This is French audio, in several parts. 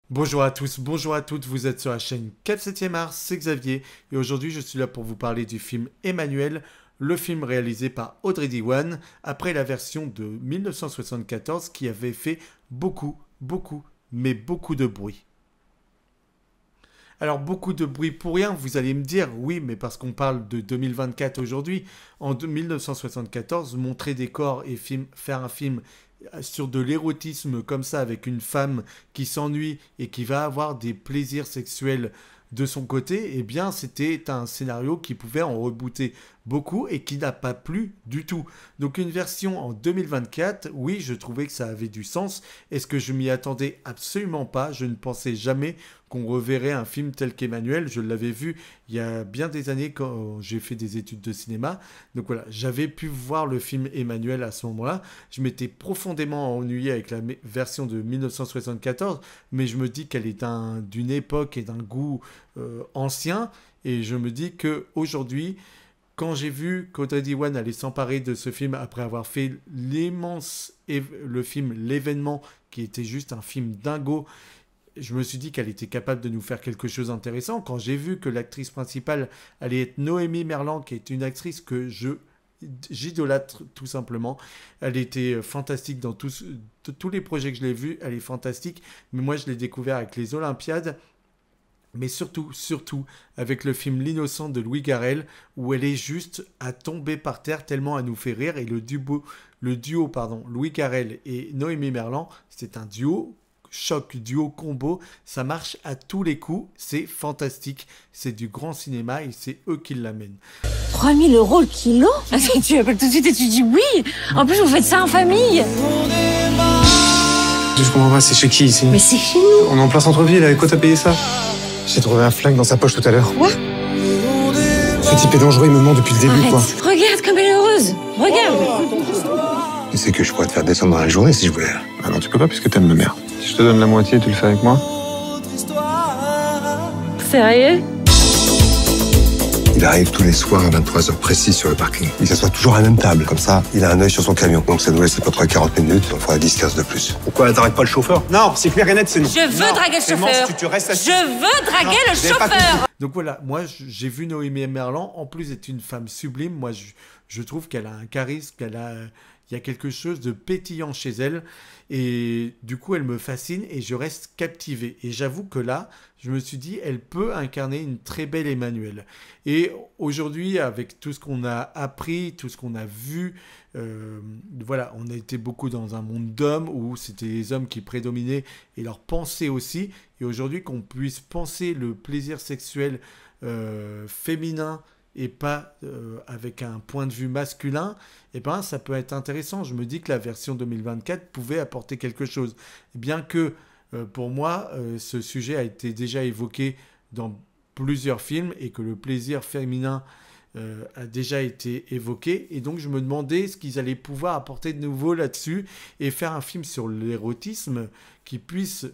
Bonjour à tous, bonjour à toutes, vous êtes sur la chaîne 4/7e art, c'est Xavier et aujourd'hui je suis là pour vous parler du film Emmanuel, le film réalisé par Audrey Diwan après la version de 1974 qui avait fait mais beaucoup de bruit. Alors beaucoup de bruit pour rien, vous allez me dire, oui, mais parce qu'on parle de 2024 aujourd'hui. En 1974, montrer des corps et faire un film sur de l'érotisme comme ça avec une femme qui s'ennuie et qui va avoir des plaisirs sexuels de son côté, eh bien c'était un scénario qui pouvait en rebooter beaucoup et qui n'a pas plu du tout. Donc une version en 2024, oui, je trouvais que ça avait du sens. Est-ce que je m'y attendais? Absolument pas. Je ne pensais jamais qu'on reverrait un film tel qu'Emmanuel. Je l'avais vu il y a bien des années quand j'ai fait des études de cinéma. Donc voilà, j'avais pu voir le film Emmanuel à ce moment-là. Je m'étais profondément ennuyé avec la version de 1974, mais je me dis qu'elle est d'une époque et d'un goût ancien. Et je me dis que aujourd'hui, quand j'ai vu qu'Audrey Diwan allait s'emparer de ce film après avoir fait le film L'événement, qui était juste un film dingo, je me suis dit qu'elle était capable de nous faire quelque chose d'intéressant. Quand j'ai vu que l'actrice principale allait être Noémie Merlan, qui est une actrice que j'idolâtre tout simplement. Elle était fantastique dans tous les projets que je l'ai vus. Elle est fantastique. Mais moi, je l'ai découvert avec les Olympiades. Mais surtout, avec le film L'innocent de Louis Garrel, où elle est juste à tomber par terre tellement elle nous fait rire. Et le duo, Louis Garrel et Noémie Merlan, c'est un duo choc, duo, combo, ça marche à tous les coups, c'est fantastique, c'est du grand cinéma et c'est eux qui l'amènent. 3 000 € le kilo? Tu appelles tout de suite et tu dis oui. En plus, vous faites ça en famille. Je comprends pas, c'est chez qui ici? Mais c'est chez nous. On est en plein centre-ville, avec quoi t'as payé ça? J'ai trouvé un flingue dans sa poche tout à l'heure. Quoi? Ce type est dangereux, il me ment depuis le début, Arrête. quoi. Regarde comme elle est heureuse. Regarde. Tu sais que je pourrais te faire descendre dans la journée si je voulais. Ah non, tu peux pas puisque t'aimes ma mère. Si je te donne la moitié, tu le fais avec moi? Sérieux? Il arrive tous les soirs à 23h précis sur le parking. Il s'assoit toujours à la même table. Comme ça, il a un œil sur son camion. Donc ça nous laisse pas trop 40 minutes. On fera 10-15 de plus. Pourquoi t'arrêtes pas le chauffeur? Non, c'est clair et net, c'est non. Je veux draguer le chauffeur. Tu restes assis. Je veux draguer le chauffeur. Donc voilà, moi j'ai vu Noémie Merlan, en plus est une femme sublime, moi je trouve qu'elle a un charisme, il y a quelque chose de pétillant chez elle, et du coup elle me fascine et je reste captivé. Et j'avoue que là, je me suis dit, elle peut incarner une très belle Emmanuel. Et aujourd'hui, avec tout ce qu'on a appris, tout ce qu'on a vu, voilà, on a été beaucoup dans un monde d'hommes où c'était les hommes qui prédominaient et leur pensée aussi. Et aujourd'hui, qu'on puisse penser le plaisir sexuel féminin et pas avec un point de vue masculin, eh ben, ça peut être intéressant. Je me dis que la version 2024 pouvait apporter quelque chose. Bien que, pour moi, ce sujet a été déjà évoqué dans plusieurs films et que le plaisir féminin a déjà été évoqué. Et donc, je me demandais ce qu'ils allaient pouvoir apporter de nouveau là-dessus et faire un film sur l'érotisme qui puisse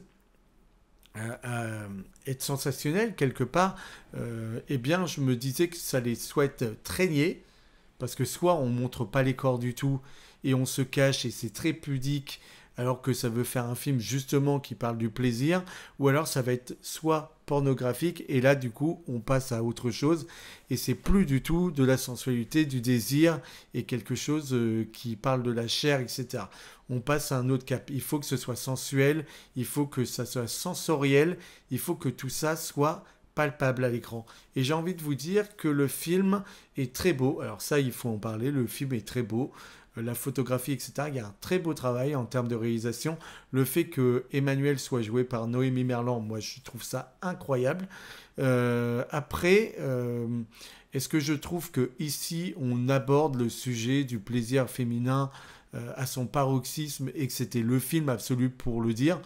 être sensationnel quelque part, eh bien je me disais que ça les souhaite traîner, parce que soit on montre pas les corps du tout et on se cache et c'est très pudique alors que ça veut faire un film justement qui parle du plaisir, ou alors ça va être soit pornographique et là du coup on passe à autre chose et c'est plus du tout de la sensualité, du désir et quelque chose qui parle de la chair, etc. On passe à un autre cap. Il faut que ce soit sensuel, il faut que ça soit sensoriel, il faut que tout ça soit palpable à l'écran. Et j'ai envie de vous dire que le film est très beau. Alors ça, il faut en parler. Le film est très beau. La photographie, etc. Il y a un très beau travail en termes de réalisation. Le fait que Emmanuel soit joué par Noémie Merlan, moi, je trouve ça incroyable. Après, est-ce que je trouve que ici on aborde le sujet du plaisir féminin à son paroxysme et que c'était le film absolu pour le dire?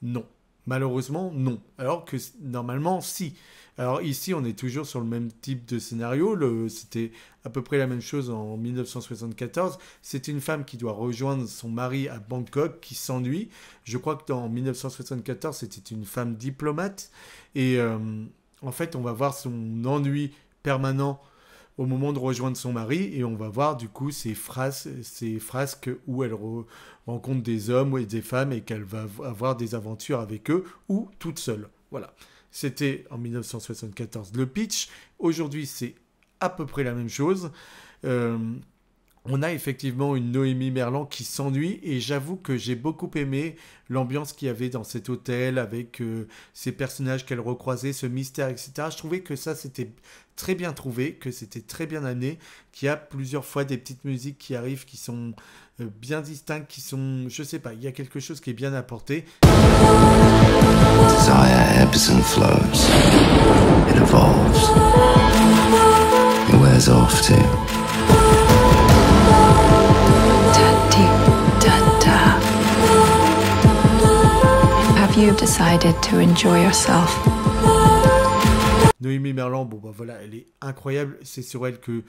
Non. Malheureusement, non. Alors que normalement, si. Alors ici, on est toujours sur le même type de scénario. C'était à peu près la même chose en 1974. C'est une femme qui doit rejoindre son mari à Bangkok, qui s'ennuie. Je crois que dans 1974, c'était une femme diplomate. Et en fait, on va voir son ennui permanent au moment de rejoindre son mari, et on va voir du coup ces frasques où elle rencontre des hommes et des femmes et qu'elle va avoir des aventures avec eux ou toute seule. Voilà. C'était en 1974 le pitch. Aujourd'hui, c'est à peu près la même chose. On a effectivement une Noémie Merlan qui s'ennuie et j'avoue que j'ai beaucoup aimé l'ambiance qu'il y avait dans cet hôtel avec ces personnages qu'elle recroisait, ce mystère, etc. Je trouvais que ça c'était très bien trouvé, que c'était très bien amené, qu'il y a plusieurs fois des petites musiques qui arrivent qui sont bien distinctes, qui sont, je sais pas, il y a quelque chose qui est bien apporté. Desire ebbs and flows. It evolves. It wears off too. Have you decided to enjoy yourself? Noémie Merlan, bon bah voilà, elle est incroyable, c'est sur elle que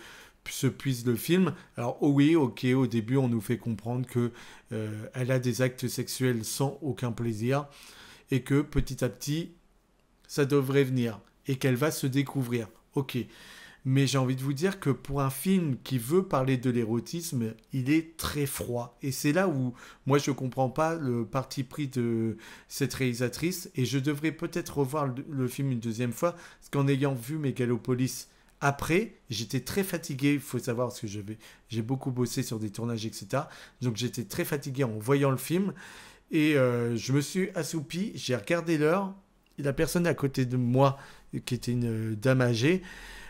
se puise le film. Alors oh oui, ok, au début on nous fait comprendre que elle a des actes sexuels sans aucun plaisir et que petit à petit ça devrait venir et qu'elle va se découvrir. Ok. Mais j'ai envie de vous dire que pour un film qui veut parler de l'érotisme, il est très froid. Et c'est là où moi je ne comprends pas le parti pris de cette réalisatrice. Et je devrais peut-être revoir le film une deuxième fois. Parce qu'en ayant vu Megalopolis après, j'étais très fatigué. Il faut savoir parce que j'ai beaucoup bossé sur des tournages, etc. Donc j'étais très fatigué en voyant le film. Et je me suis assoupi. J'ai regardé l'heure. Et la personne à côté de moi, qui était une dame âgée,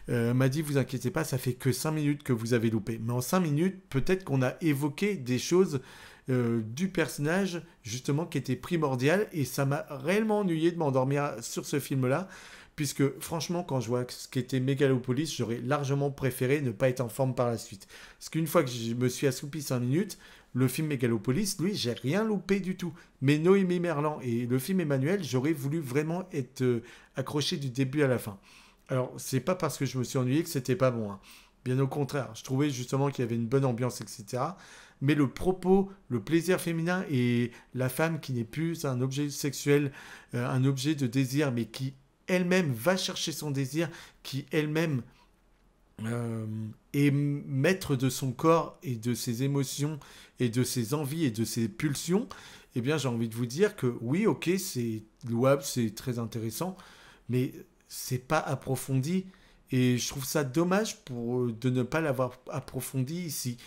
m'a dit, vous inquiétez pas, ça fait que 5 minutes que vous avez loupé. Mais en 5 minutes, peut-être qu'on a évoqué des choses du personnage, justement, qui étaient primordiales. Et ça m'a réellement ennuyé de m'endormir sur ce film-là. Puisque, franchement, quand je vois ce qu'était Megalopolis, j'aurais largement préféré ne pas être en forme par la suite. Parce qu'une fois que je me suis assoupi 5 minutes, le film Megalopolis, lui, j'ai rien loupé du tout. Mais Noémie Merlan et le film Emmanuel, j'aurais voulu vraiment être accroché du début à la fin. Alors, c'est pas parce que je me suis ennuyé que c'était pas bon. Hein. Bien au contraire, je trouvais justement qu'il y avait une bonne ambiance, etc. Mais le propos, le plaisir féminin et la femme qui n'est plus un objet sexuel, un objet de désir, mais qui elle-même va chercher son désir, qui elle-même est maître de son corps et de ses émotions et de ses envies et de ses pulsions, eh bien j'ai envie de vous dire que oui, ok, c'est louable, c'est très intéressant, mais c'est pas approfondi et je trouve ça dommage de ne pas l'avoir approfondi ici.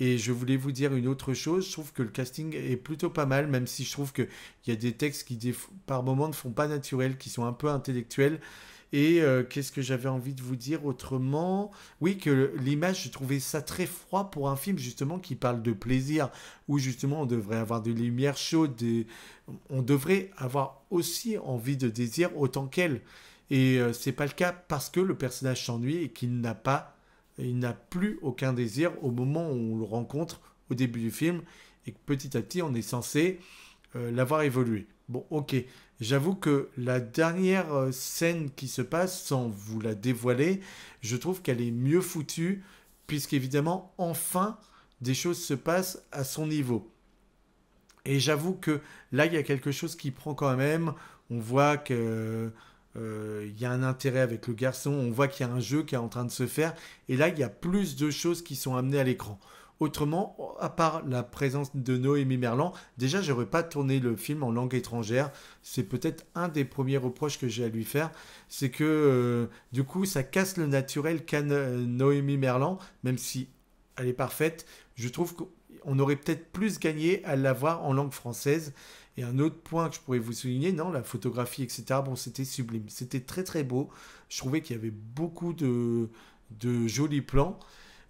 Et je voulais vous dire une autre chose, je trouve que le casting est plutôt pas mal, même si je trouve qu'il y a des textes qui par moments ne font pas naturel, qui sont un peu intellectuels. Et qu'est-ce que j'avais envie de vous dire autrement? Oui, que l'image, je trouvais ça très froid pour un film justement qui parle de plaisir, où justement on devrait avoir des lumières chaudes, on devrait avoir aussi envie de désir autant qu'elle. Et c'est pas le cas parce que le personnage s'ennuie et qu'il n'a plus aucun désir au moment où on le rencontre au début du film et que petit à petit on est censé l'avoir évolué. Bon, ok. J'avoue que la dernière scène qui se passe, sans vous la dévoiler, je trouve qu'elle est mieux foutue, puisqu'évidemment, enfin, des choses se passent à son niveau. Et j'avoue que là, il y a quelque chose qui prend quand même. On voit que y a un intérêt avec le garçon, on voit qu'il y a un jeu qui est en train de se faire. Et là, il y a plus de choses qui sont amenées à l'écran. Autrement, à part la présence de Noémie Merlan, déjà, j'aurais pas tourné le film en langue étrangère. C'est peut-être un des premiers reproches que j'ai à lui faire. C'est que, du coup, ça casse le naturel qu'a Noémie Merlan, même si elle est parfaite. Je trouve qu'on aurait peut-être plus gagné à l'avoir en langue française. Et un autre point que je pourrais vous souligner, non, la photographie, etc., bon, c'était sublime. C'était très, très beau. Je trouvais qu'il y avait beaucoup de jolis plans.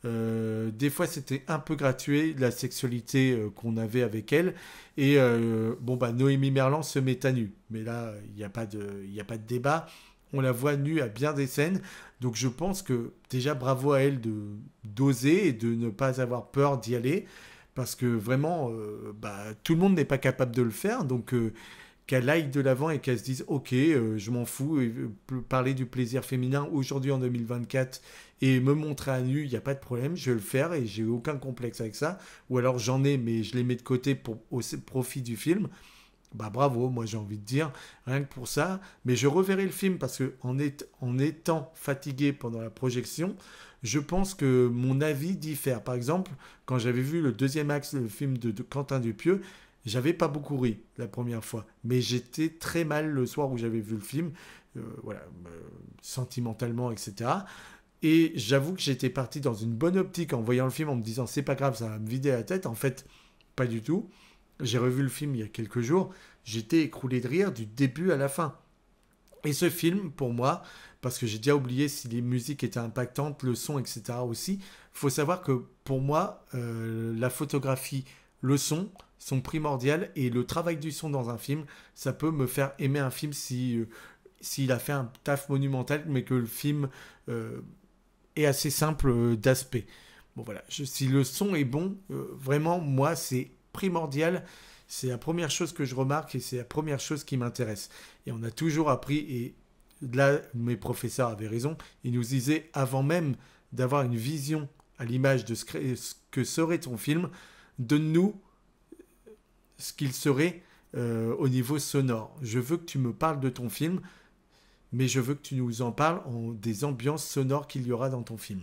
Des fois c'était un peu gratuit la sexualité qu'on avait avec elle et bon bah Noémie Merlan se met à nu, mais là il n'y a pas de débat, on la voit nue à bien des scènes, donc je pense que déjà bravo à elle d'oser et de ne pas avoir peur d'y aller, parce que vraiment tout le monde n'est pas capable de le faire, donc qu'elle aille de l'avant et qu'elle se dise ok, je m'en fous, parler du plaisir féminin aujourd'hui en 2024 et me montrer à nu, il n'y a pas de problème, je vais le faire et j'ai aucun complexe avec ça, ou alors j'en ai mais je les mets de côté au profit du film. bah bravo, moi j'ai envie de dire, rien que pour ça. Mais je reverrai le film parce que en étant fatigué pendant la projection, je pense que mon avis diffère. Par exemple, quand j'avais vu le deuxième acte, le film de Quentin Dupieux, j'avais pas beaucoup ri la première fois, mais j'étais très mal le soir où j'avais vu le film, voilà, sentimentalement, etc. Et j'avoue que j'étais parti dans une bonne optique en voyant le film, en me disant c'est pas grave, ça va me vider la tête. En fait, pas du tout. J'ai revu le film il y a quelques jours, j'étais écroulé de rire du début à la fin. Et ce film, pour moi, parce que j'ai déjà oublié si les musiques étaient impactantes, le son, etc. aussi, il faut savoir que pour moi, la photographie, le son sont primordiales et le travail du son dans un film, ça peut me faire aimer un film si, s'il a fait un taf monumental, mais que le film est assez simple d'aspect. Bon voilà, si le son est bon, vraiment, moi, c'est primordial. C'est la première chose que je remarque et c'est la première chose qui m'intéresse. Et on a toujours appris, et là, mes professeurs avaient raison, ils nous disaient, avant même d'avoir une vision à l'image de ce que serait ton film, donne-nous ce qu'il serait au niveau sonore. Je veux que tu me parles de ton film, mais je veux que tu nous en parles des ambiances sonores qu'il y aura dans ton film.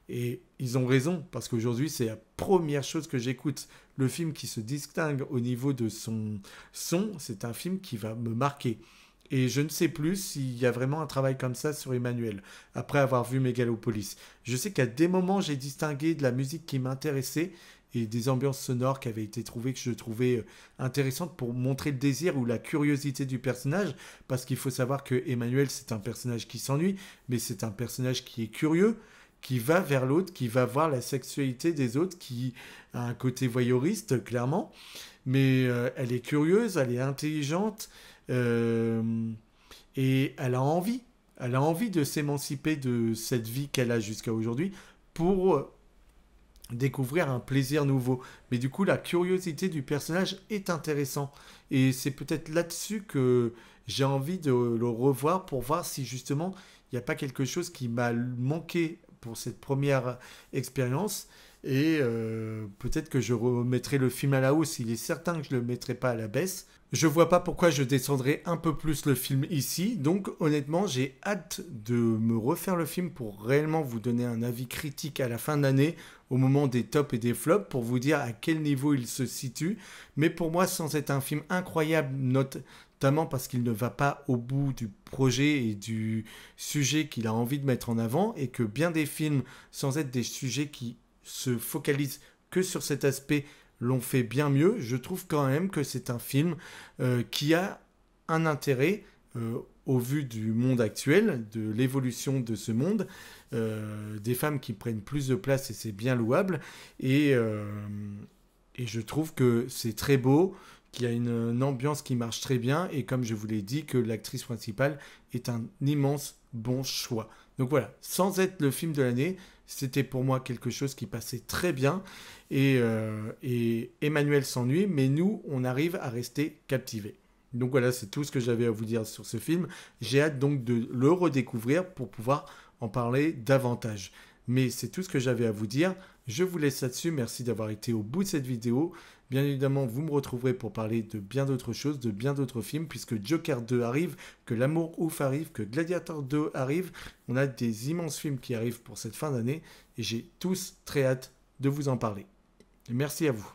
Et ils ont raison, parce qu'aujourd'hui, c'est la première chose que j'écoute. Le film qui se distingue au niveau de son son, c'est un film qui va me marquer. Et je ne sais plus s'il y a vraiment un travail comme ça sur Emmanuel, après avoir vu Megalopolis. Je sais qu'à des moments, j'ai distingué de la musique qui m'intéressait et des ambiances sonores qui avaient été trouvées, que je trouvais intéressantes pour montrer le désir ou la curiosité du personnage, parce qu'il faut savoir que Emmanuel, c'est un personnage qui s'ennuie, mais c'est un personnage qui est curieux, qui va vers l'autre, qui va voir la sexualité des autres, qui a un côté voyeuriste, clairement. Mais elle est curieuse, elle est intelligente, et elle a envie. Elle a envie de s'émanciper de cette vie qu'elle a jusqu'à aujourd'hui pour découvrir un plaisir nouveau. Mais du coup, la curiosité du personnage est intéressante. Et c'est peut-être là-dessus que j'ai envie de le revoir pour voir si justement il n'y a pas quelque chose qui m'a manqué pour cette première expérience. Et peut-être que je remettrai le film à la hausse. Il est certain que je ne le mettrai pas à la baisse. Je vois pas pourquoi je descendrai un peu plus le film ici. Donc honnêtement, j'ai hâte de me refaire le film pour réellement vous donner un avis critique à la fin de l'année, au moment des tops et des flops, pour vous dire à quel niveau il se situe. Mais pour moi, sans être un film incroyable, notamment parce qu'il ne va pas au bout du projet et du sujet qu'il a envie de mettre en avant, et que bien des films, sans être des sujets qui se focalisent que sur cet aspect, l'ont fait bien mieux. Je trouve quand même que c'est un film qui a un intérêt au vu du monde actuel, de l'évolution de ce monde, des femmes qui prennent plus de place, et c'est bien louable. Et je trouve que c'est très beau, qu'il y a une ambiance qui marche très bien, et comme je vous l'ai dit, que l'actrice principale est un immense bon choix. Donc voilà, sans être le film de l'année, c'était pour moi quelque chose qui passait très bien, et Emmanuel s'ennuie, mais nous, on arrive à rester captivés. Donc voilà, c'est tout ce que j'avais à vous dire sur ce film. J'ai hâte donc de le redécouvrir pour pouvoir en parler davantage. Mais c'est tout ce que j'avais à vous dire. Je vous laisse là-dessus. Merci d'avoir été au bout de cette vidéo. Bien évidemment, vous me retrouverez pour parler de bien d'autres choses, de bien d'autres films, puisque Joker 2 arrive, que L'amour ouf arrive, que Gladiator 2 arrive. On a des immenses films qui arrivent pour cette fin d'année, et j'ai tous très hâte de vous en parler. Et merci à vous.